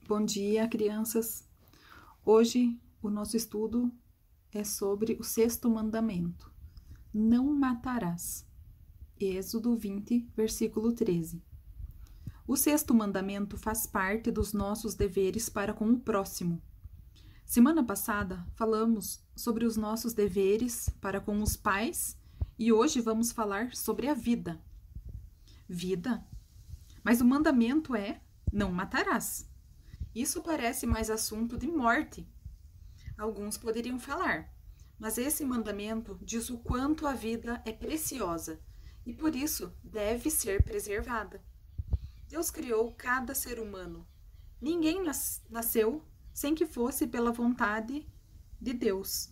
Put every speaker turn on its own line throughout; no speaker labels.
Bom dia, crianças. Hoje o nosso estudo é sobre o sexto mandamento. Não matarás. Êxodo 20, versículo 13. O sexto mandamento faz parte dos nossos deveres para com o próximo. Semana passada falamos sobre os nossos deveres para com os pais e hoje vamos falar sobre a vida. Vida? Mas o mandamento é: não matarás. Isso parece mais assunto de morte. Alguns poderiam falar, mas esse mandamento diz o quanto a vida é preciosa e por isso deve ser preservada. Deus criou cada ser humano. Ninguém nasceu sem que fosse pela vontade de Deus.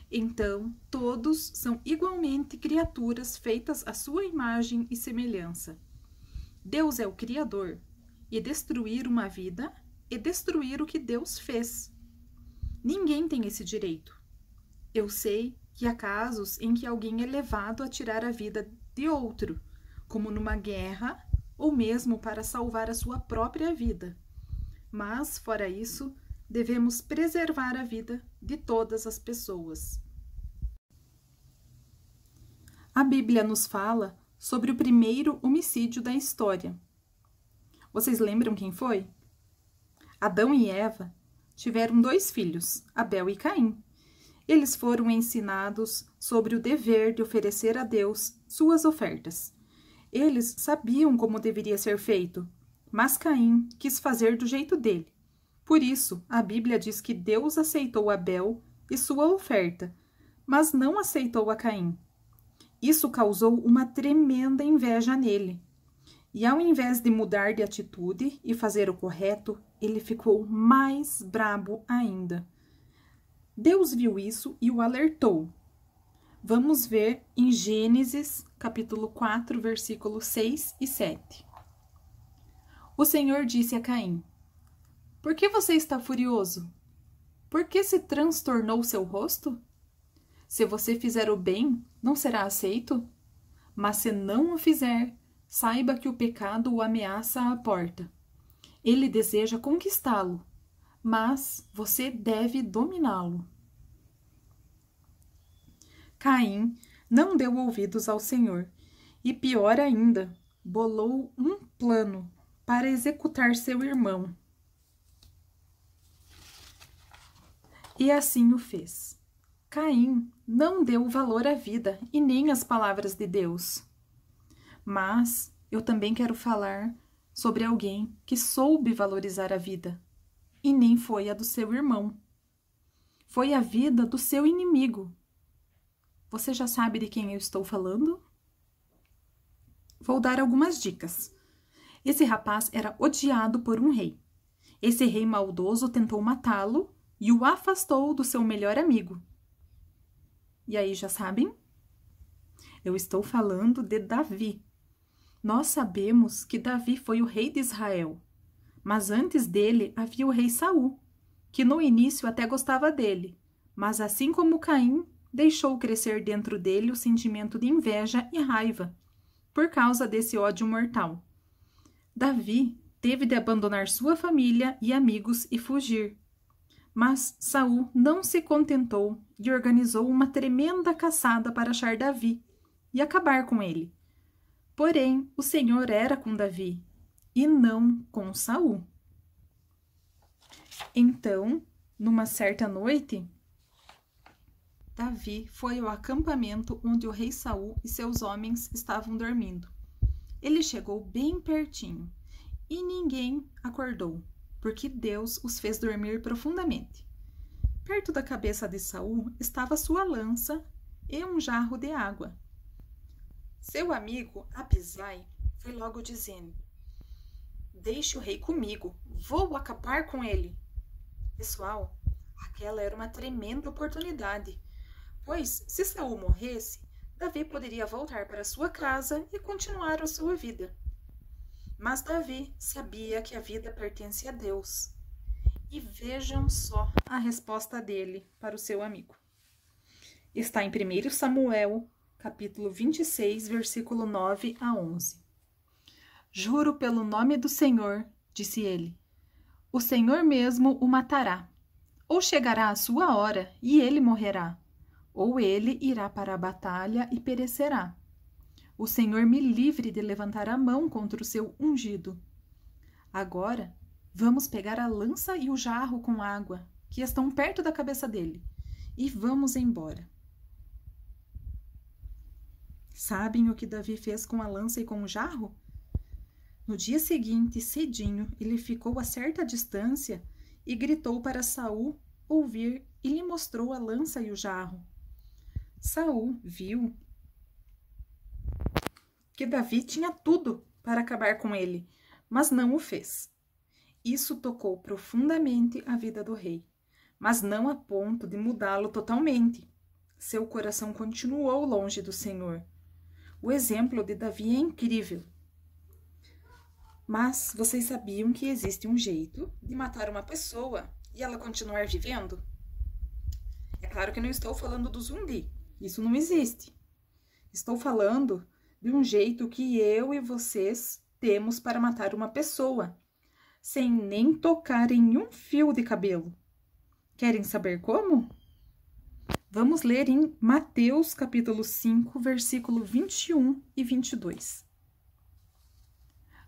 Então, todos são igualmente criaturas feitas à sua imagem e semelhança. Deus é o Criador, e destruir uma vida é destruir o que Deus fez. Ninguém tem esse direito. Eu sei que há casos em que alguém é levado a tirar a vida de outro, como numa guerra ou mesmo para salvar a sua própria vida. Mas, fora isso, devemos preservar a vida de todas as pessoas. A Bíblia nos fala sobre o primeiro homicídio da história. Vocês lembram quem foi? Adão e Eva tiveram 2 filhos, Abel e Caim. Eles foram ensinados sobre o dever de oferecer a Deus suas ofertas. Eles sabiam como deveria ser feito, mas Caim quis fazer do jeito dele. Por isso, a Bíblia diz que Deus aceitou Abel e sua oferta, mas não aceitou a Caim. Isso causou uma tremenda inveja nele. E ao invés de mudar de atitude e fazer o correto, ele ficou mais brabo ainda. Deus viu isso e o alertou. Vamos ver em Gênesis, capítulo 4, versículos 6 e 7. O Senhor disse a Caim: Por que você está furioso? Por que se transtornou seu rosto? Se você fizer o bem, não será aceito? Mas se não o fizer, saiba que o pecado o ameaça à porta. Ele deseja conquistá-lo, mas você deve dominá-lo. Caim não deu ouvidos ao Senhor e, pior ainda, bolou um plano para executar seu irmão. E assim o fez. Caim não deu valor à vida e nem às palavras de Deus. Mas eu também quero falar sobre alguém que soube valorizar a vida, e nem foi a do seu irmão. Foi a vida do seu inimigo. Você já sabe de quem eu estou falando? Vou dar algumas dicas. Esse rapaz era odiado por um rei. Esse rei maldoso tentou matá-lo e o afastou do seu melhor amigo. E aí, já sabem? Eu estou falando de Davi. Nós sabemos que Davi foi o rei de Israel, mas antes dele havia o rei Saul, que no início até gostava dele, mas assim como Caim, deixou crescer dentro dele o sentimento de inveja e raiva, por causa desse ódio mortal. Davi teve de abandonar sua família e amigos e fugir. Mas Saul não se contentou e organizou uma tremenda caçada para achar Davi e acabar com ele. Porém, o Senhor era com Davi, e não com Saul. Então, numa certa noite, Davi foi ao acampamento onde o rei Saul e seus homens estavam dormindo. Ele chegou bem pertinho, e ninguém acordou, porque Deus os fez dormir profundamente. Perto da cabeça de Saul estava sua lança e um jarro de água. Seu amigo Abisai foi logo dizendo: Deixe o rei comigo, vou acabar com ele. Pessoal, aquela era uma tremenda oportunidade, pois se Saul morresse, Davi poderia voltar para sua casa e continuar a sua vida. Mas Davi sabia que a vida pertence a Deus. E vejam só a resposta dele para o seu amigo. Está em 1 Samuel, capítulo 26, versículo 9 a 11. Juro pelo nome do Senhor, disse ele, o Senhor mesmo o matará. Ou chegará a sua hora e ele morrerá, ou ele irá para a batalha e perecerá. O Senhor me livre de levantar a mão contra o seu ungido. Agora, vamos pegar a lança e o jarro com água, que estão perto da cabeça dele, e vamos embora. Sabem o que Davi fez com a lança e com o jarro? No dia seguinte, cedinho, ele ficou a certa distância e gritou para Saul ouvir e lhe mostrou a lança e o jarro. Saul viu que Davi tinha tudo para acabar com ele, mas não o fez. Isso tocou profundamente a vida do rei, mas não a ponto de mudá-lo totalmente. Seu coração continuou longe do Senhor. O exemplo de Davi é incrível. Mas vocês sabiam que existe um jeito de matar uma pessoa e ela continuar vivendo? É claro que não estou falando do zumbi. Isso não existe. Estou falando de um jeito que eu e vocês temos para matar uma pessoa, sem nem tocar em um fio de cabelo. Querem saber como? Vamos ler em Mateus capítulo 5, versículo 21 e 22.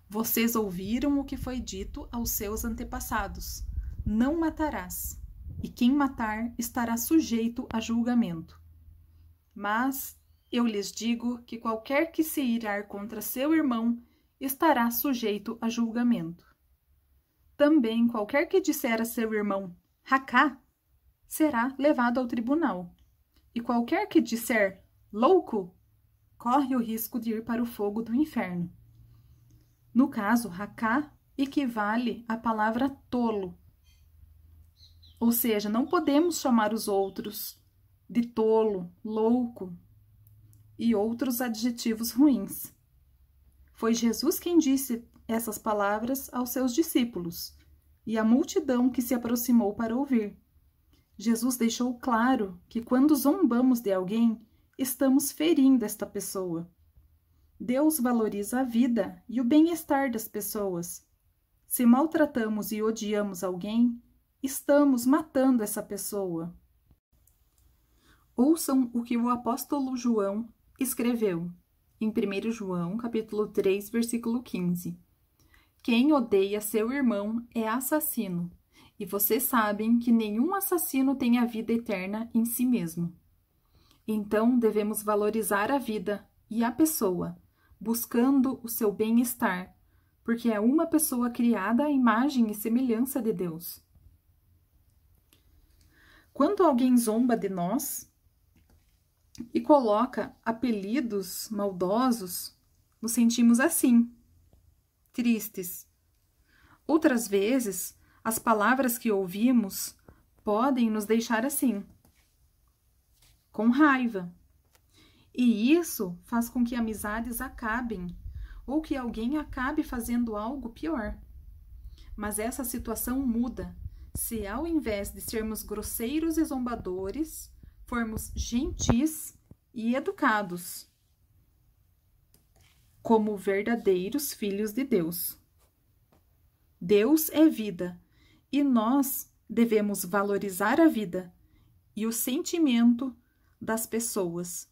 Vocês ouviram o que foi dito aos seus antepassados: não matarás, e quem matar estará sujeito a julgamento. Mas eu lhes digo que qualquer que se irar contra seu irmão estará sujeito a julgamento. Também qualquer que disser a seu irmão, racá, será levado ao tribunal. E qualquer que disser, louco, corre o risco de ir para o fogo do inferno. No caso, racá equivale à palavra tolo. Ou seja, não podemos chamar os outros de tolo, louco e outros adjetivos ruins. Foi Jesus quem disse essas palavras aos seus discípulos e à multidão que se aproximou para ouvir. Jesus deixou claro que quando zombamos de alguém, estamos ferindo esta pessoa. Deus valoriza a vida e o bem-estar das pessoas. Se maltratamos e odiamos alguém, estamos matando essa pessoa. Ouçam o que o apóstolo João escreveu em 1 João, capítulo 3, versículo 15. Quem odeia seu irmão é assassino, e vocês sabem que nenhum assassino tem a vida eterna em si mesmo. Então devemos valorizar a vida e a pessoa, buscando o seu bem-estar, porque é uma pessoa criada à imagem e semelhança de Deus. Quando alguém zomba de nós e coloca apelidos maldosos, nos sentimos assim, tristes. Outras vezes, as palavras que ouvimos podem nos deixar assim, com raiva. E isso faz com que amizades acabem ou que alguém acabe fazendo algo pior. Mas essa situação muda se, ao invés de sermos grosseiros e zombadores, formos gentis e educados, como verdadeiros filhos de Deus. Deus é vida e nós devemos valorizar a vida e o sentimento das pessoas,